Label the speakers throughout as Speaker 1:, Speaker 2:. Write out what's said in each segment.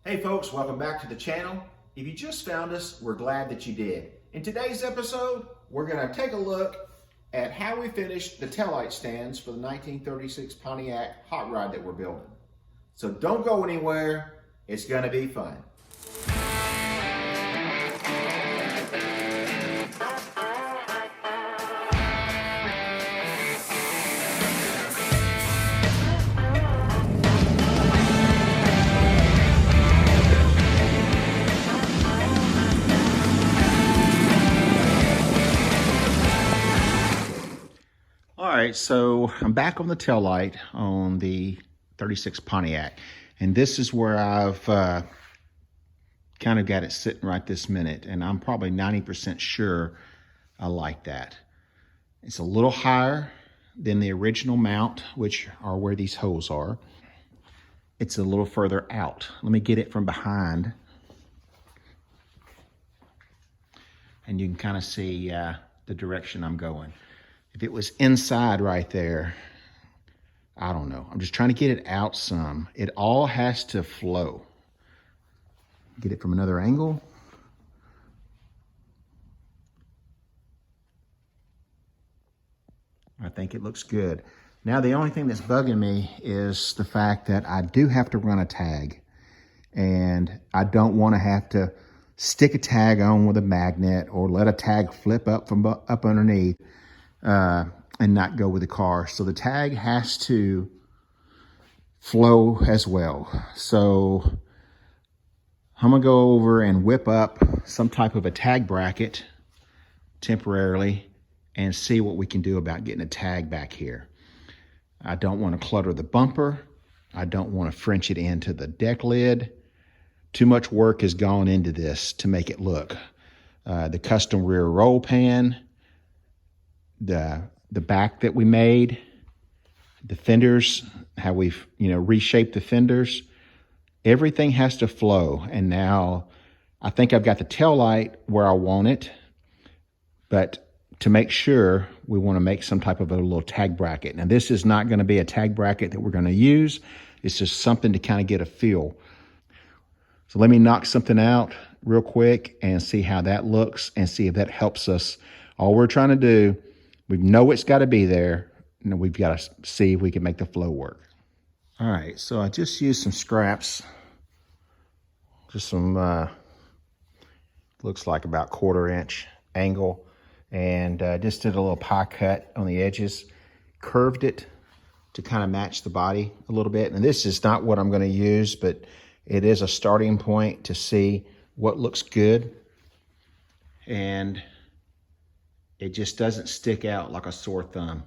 Speaker 1: Hey folks, welcome back to the channel. If you just found us, we're glad that you did. In today's episode, we're going to take a look at how we finished the taillight stands for the 1936 Pontiac hot rod that we're building. So don't go anywhere, it's going to be fun. All right, so I'm back on the taillight on the 36 Pontiac, and this is where I've kind of got it sitting right this minute, and I'm probably 90% sure I like that. It's a little higher than the original mount, which are where these holes are. It's a little further out. Let me get it from behind, and you can kind of see the direction I'm going. If it was inside right there, I don't know. I'm just trying to get it out some. It all has to flow. Get it from another angle. I think it looks good. Now, the only thing that's bugging me is the fact that I do have to run a tag. And I don't want to have to stick a tag on with a magnet or let a tag flip up from up underneath. And not go with the car. So the tag has to flow as well. So I'm gonna go over and whip up some type of a tag bracket temporarily and see what we can do about getting a tag back here. I don't want to clutter the bumper. I don't want to French it into the deck lid. Too much work has gone into this to make it look. The custom rear roll pan, the back that we made, the fenders, how we've reshaped the fenders, everything has to flow. And now I think I've got the tail light where I want it, but to make sure, we want to make some type of a little tag bracket. Now this is not going to be a tag bracket that we're going to use. It's just something to kind of get a feel. So let me knock something out real quick and see how that looks and see if that helps us. All we're trying to do, we know it's got to be there, and we've got to see if we can make the flow work. All right, so I just used some scraps, just some, looks like about 1/4 inch angle, and just did a little pie cut on the edges, curved it to kind of match the body a little bit. And this is not what I'm going to use, but it is a starting point to see what looks good. And it just doesn't stick out like a sore thumb.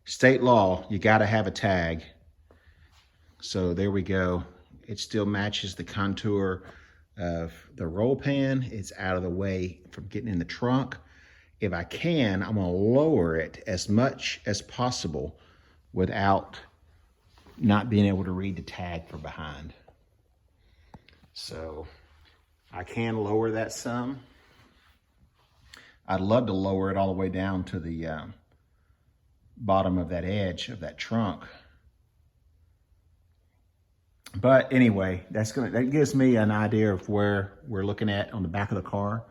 Speaker 1: State law, you got to have a tag. So there we go. It still matches the contour of the roll pan. It's out of the way from getting in the trunk. If I can, I'm gonna lower it as much as possible without not being able to read the tag from behind. So I can lower that some. I'd love to lower it all the way down to the bottom of that edge of that trunk. But anyway, that gives me an idea of where we're looking at on the back of the car.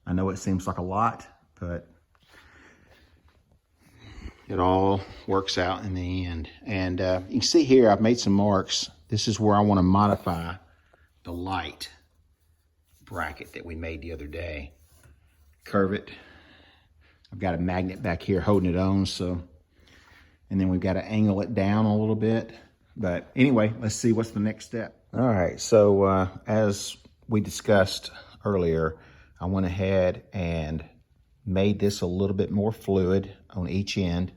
Speaker 1: I know it seems like a lot, but it all works out in the end. And you can see here, I've made some marks. This is where I want to modify the light bracket that we made the other day. Curve it. I've got a magnet back here holding it on, so, and then we've got to angle it down a little bit. But anyway, let's see what's the next step. All right, so as we discussed earlier, I went ahead and made this a little bit more fluid on each end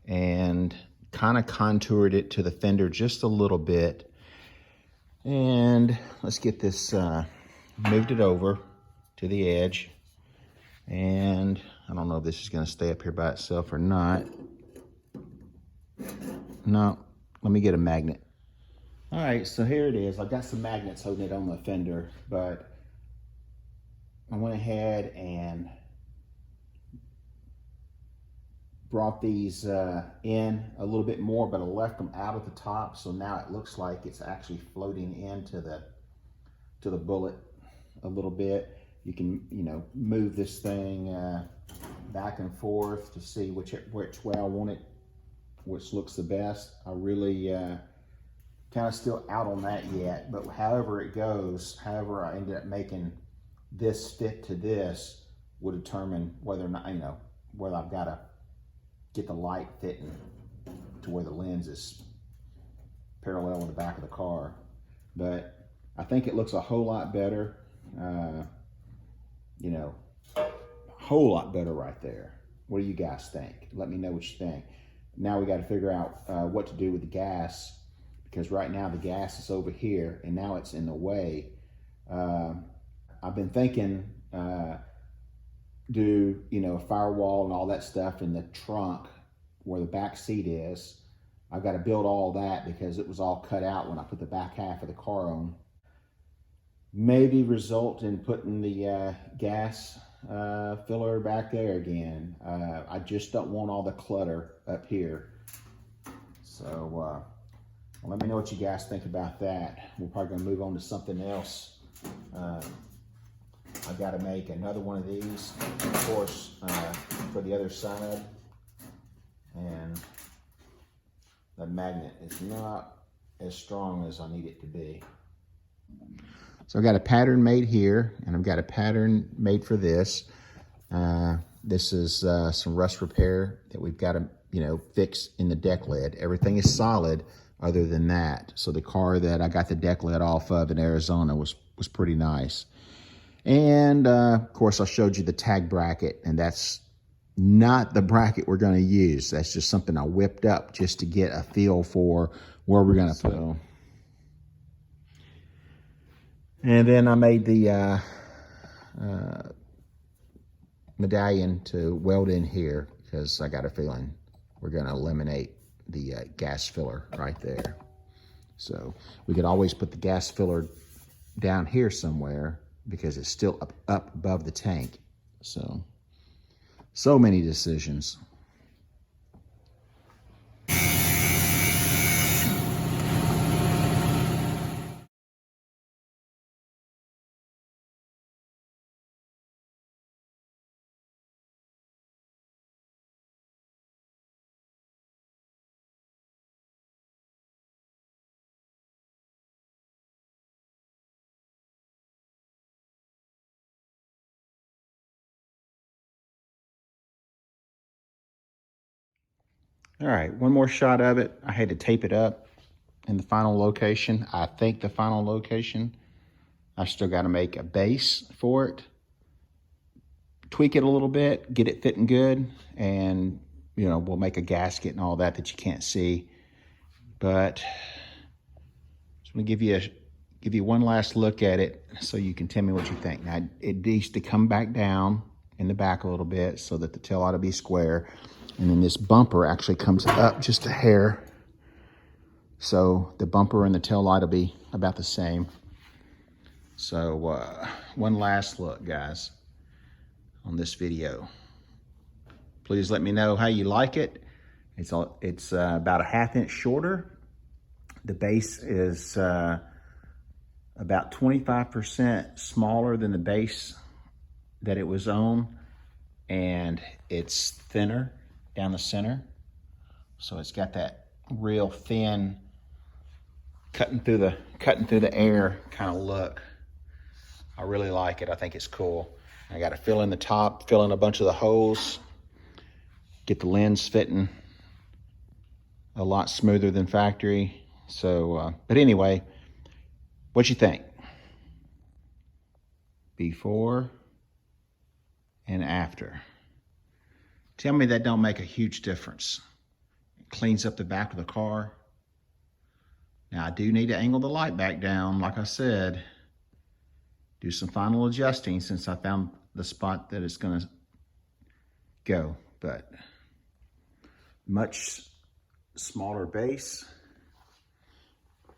Speaker 1: and kind of contoured it to the fender just a little bit. And let's get this, moved it over to the edge. And I don't know if this is going to stay up here by itself or not. No, let me get a magnet. All right, so here it is. I've got some magnets holding it on the fender, but I went ahead and brought these in a little bit more, but I left them out at the top. So now it looks like it's actually floating into the to the bullet a little bit. You can, you know, move this thing back and forth to see which way I want it, which looks the best. I really kind of still out on that yet, but however it goes, however I ended up making this fit to this will determine whether or not, you know, whether I've got to get the light fitting to where the lens is parallel with the back of the car. But I think it looks a whole lot better, you know, a whole lot better right there. What do you guys think? Let me know what you think. Now we got to figure out what to do with the gas, because right now the gas is over here and now it's in the way. I've been thinking do, you know, a firewall and all that stuff in the trunk where the back seat is. I've got to build all that because it was all cut out when I put the back half of the car on. Maybe result in putting the gas filler back there again. I just don't want all the clutter up here. So let me know what you guys think about that. We're probably gonna move on to something else. I've got to make another one of these, of course, for the other side. And the magnet is not as strong as I need it to be. So I've got a pattern made here, and I've got a pattern made for this. This is some rust repair that we've got to, you know, fix in the deck lid. Everything is solid other than that. So the car that I got the deck lid off of in Arizona was pretty nice. And of course I showed you the tag bracket, and that's not the bracket we're going to use. That's just something I whipped up just to get a feel for where we're going to put. And then I made the medallion to weld in here because I got a feeling we're going to eliminate the gas filler right there. So we could always put the gas filler down here somewhere because it's still up above the tank. So many decisions. All right, one more shot of it. I had to tape it up in the final location. I think the final location. I still got to make a base for it, tweak it a little bit, get it fitting good, and you know, we'll make a gasket and all that you can't see. But just want to give you one last look at it so you can tell me what you think. Now, it needs to come back down in the back a little bit so that the tail ought to be square. And then this bumper actually comes up just a hair. So the bumper and the tail light will be about the same. So one last look, guys, on this video. Please let me know how you like it. It's about a 1/2 inch shorter. The base is about 25% smaller than the base that it was on, and it's thinner down the center. So it's got that real thin, cutting through the air kind of look. I really like it. I think it's cool. I got to fill in the top, fill in a bunch of the holes, get the lens fitting a lot smoother than factory. So, but anyway, what you think? Before and after. Tell me that don't make a huge difference. It cleans up the back of the car. Now I do need to angle the light back down, like I said. Do some final adjusting since I found the spot that it's gonna go, but much smaller base.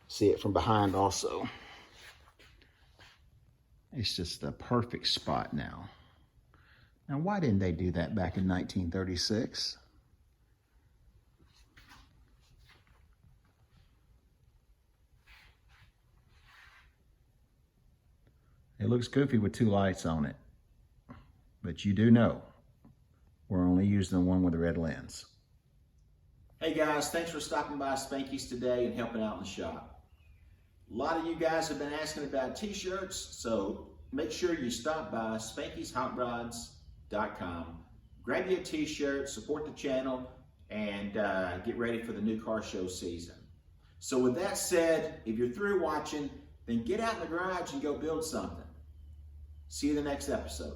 Speaker 1: See it from behind also. It's just the perfect spot now. Now, why didn't they do that back in 1936? It looks goofy with two lights on it, but you do know we're only using the one with the red lens. Hey guys, thanks for stopping by Spanky's today and helping out in the shop. A lot of you guys have been asking about t-shirts, so make sure you stop by Spanky'sHotRods.com. Grab you a t-shirt, support the channel, and get ready for the new car show season. So with that said, if you're through watching, then get out in the garage and go build something. See you in the next episode.